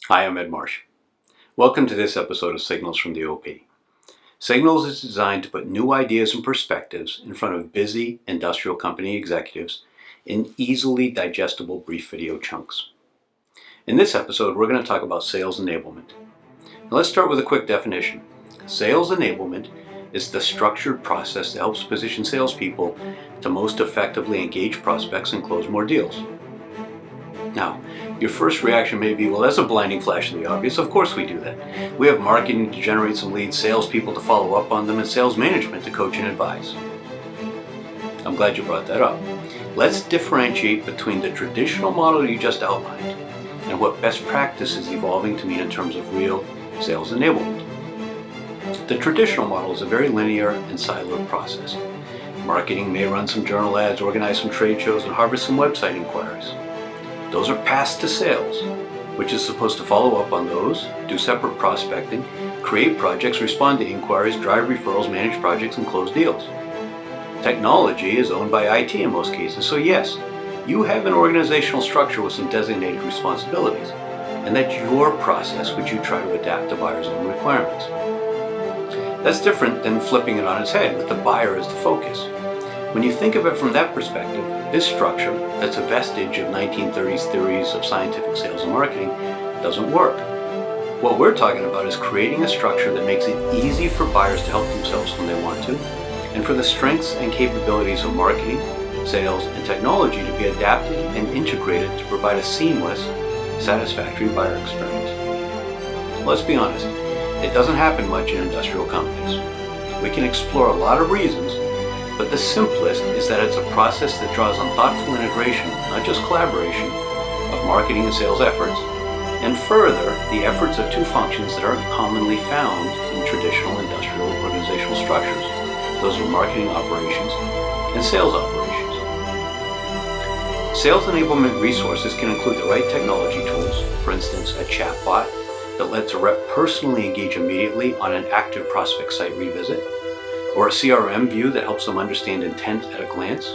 Hi, I'm Ed Marsh. Welcome to this episode of Signals from the OP. Signals is designed to put new ideas and perspectives in front of busy industrial company executives in easily digestible brief video chunks. In this episode, we're going to talk about sales enablement. Now, let's start with a quick definition. Sales enablement is the structured process that helps position salespeople to most effectively engage prospects and close more deals. Now, your first reaction may be, well, that's a blinding flash of the obvious. Of course we do that. We have marketing to generate some leads, salespeople to follow up on them, and sales management to coach and advise. I'm glad you brought that up. Let's differentiate between the traditional model you just outlined and what best practice is evolving to mean in terms of real sales enablement. The traditional model is a very linear and siloed process. Marketing may run some journal ads, organize some trade shows, and harvest some website inquiries. Those are passed to sales, which is supposed to follow up on those, do separate prospecting, create projects, respond to inquiries, drive referrals, manage projects, and close deals. Technology is owned by IT in most cases, so yes, you have an organizational structure with some designated responsibilities, and that's your process which you try to adapt to buyers' own requirements. That's different than flipping it on its head with the buyer as the focus. When you think of it from that perspective, this structure, that's a vestige of 1930s theories of scientific sales and marketing, doesn't work. What we're talking about is creating a structure that makes it easy for buyers to help themselves when they want to, and for the strengths and capabilities of marketing, sales, and technology to be adapted and integrated to provide a seamless, satisfactory buyer experience. Let's be honest, it doesn't happen much in industrial companies. We can explore a lot of reasons, but the simplest is that it's a process that draws on thoughtful integration, not just collaboration, of marketing and sales efforts, and further, the efforts of two functions that aren't commonly found in traditional industrial organizational structures. Those are marketing operations and sales operations. Sales enablement resources can include the right technology tools, for instance, a chatbot that lets a rep personally engage immediately on an active prospect site revisit, or a CRM view that helps them understand intent at a glance,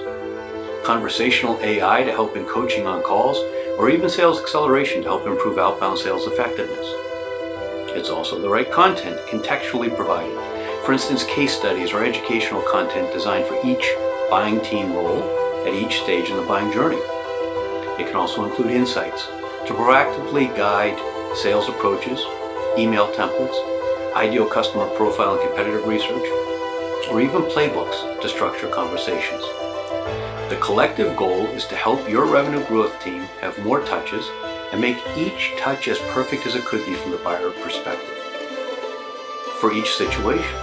conversational AI to help in coaching on calls, or even sales acceleration to help improve outbound sales effectiveness. It's also the right content contextually provided. For instance, case studies or educational content designed for each buying team role at each stage in the buying journey. It can also include insights to proactively guide sales approaches, email templates, ideal customer profile and competitive research, or even playbooks to structure conversations. The collective goal is to help your revenue growth team have more touches and make each touch as perfect as it could be from the buyer perspective for each situation.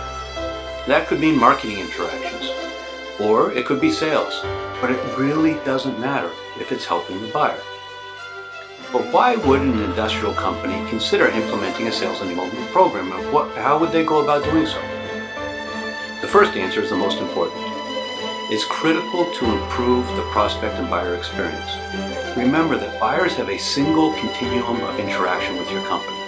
That could mean marketing interactions, or it could be sales, but it really doesn't matter if it's helping the buyer. But why would an industrial company consider implementing a sales enablement program, and how would they go about doing so? The first answer is the most important. It's critical to improve the prospect and buyer experience. Remember that buyers have a single continuum of interaction with your company.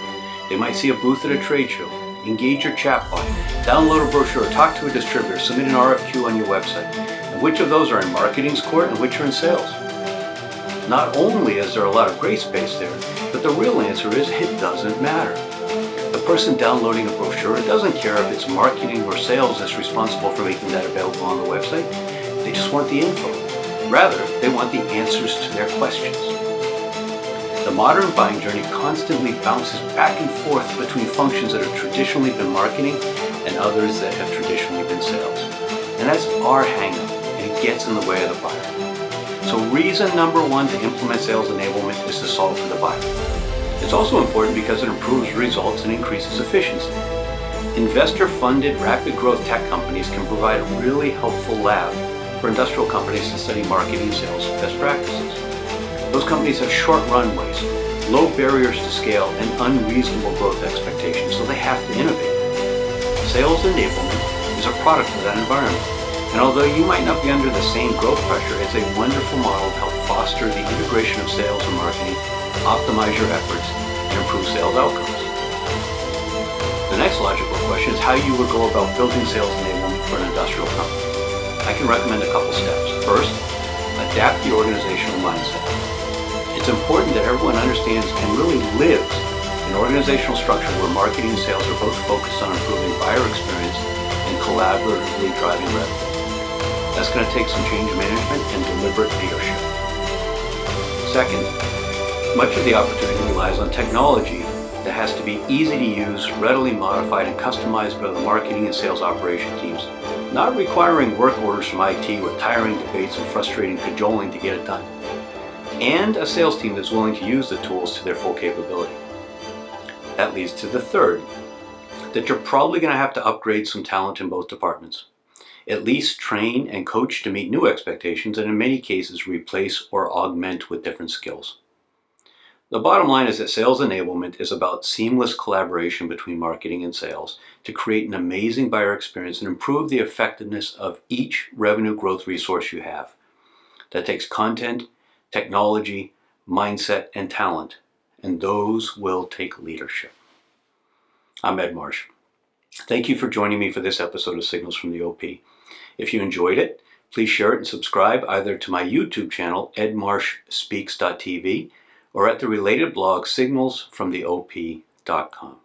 They might see a booth at a trade show, engage your chatbot, download a brochure, talk to a distributor, submit an RFQ on your website. And which of those are in marketing's court and which are in sales? Not only is there a lot of gray space there, but the real answer is it doesn't matter. The person downloading a brochure doesn't care if it's marketing or sales that's responsible for making that available on the website. They just want the info. Rather, they want the answers to their questions. The modern buying journey constantly bounces back and forth between functions that have traditionally been marketing and others that have traditionally been sales. And that's our hang-up, and it gets in the way of the buyer. So reason number one to implement sales enablement is to solve for the buyer. It's also important because it improves results and increases efficiency. Investor-funded, rapid growth tech companies can provide a really helpful lab for industrial companies to study marketing and sales best practices. Those companies have short runways, low barriers to scale, and unreasonable growth expectations, so they have to innovate. Sales enablement is a product of that environment. And although you might not be under the same growth pressure, it's a wonderful model to help foster the integration of sales and marketing, optimize your efforts, and improve sales outcomes. The next logical question is how you would go about building sales enablement for an industrial company. I can recommend a couple steps. First, adapt the organizational mindset. It's important that everyone understands and really lives An organizational structure where marketing and sales are both focused on improving buyer experience and collaboratively driving revenue. That's going to take some change management and deliberate leadership. Second, much of the opportunity relies on technology that has to be easy to use, readily modified, and customized by the marketing and sales operation teams, not requiring work orders from IT with tiring debates and frustrating cajoling to get it done, and a sales team that's willing to use the tools to their full capability. That leads to the third, that you're probably going to have to upgrade some talent in both departments. At least train and coach to meet new expectations, and in many cases replace or augment with different skills. The bottom line is that sales enablement is about seamless collaboration between marketing and sales to create an amazing buyer experience and improve the effectiveness of each revenue growth resource you have. That takes content, technology, mindset, and talent, and those will take leadership. I'm Ed Marsh. Thank you for joining me for this episode of Signals from the OP. If you enjoyed it, please share it and subscribe either to my YouTube channel, edmarshspeaks.tv, or at the related blog, SignalsFromTheOP.com.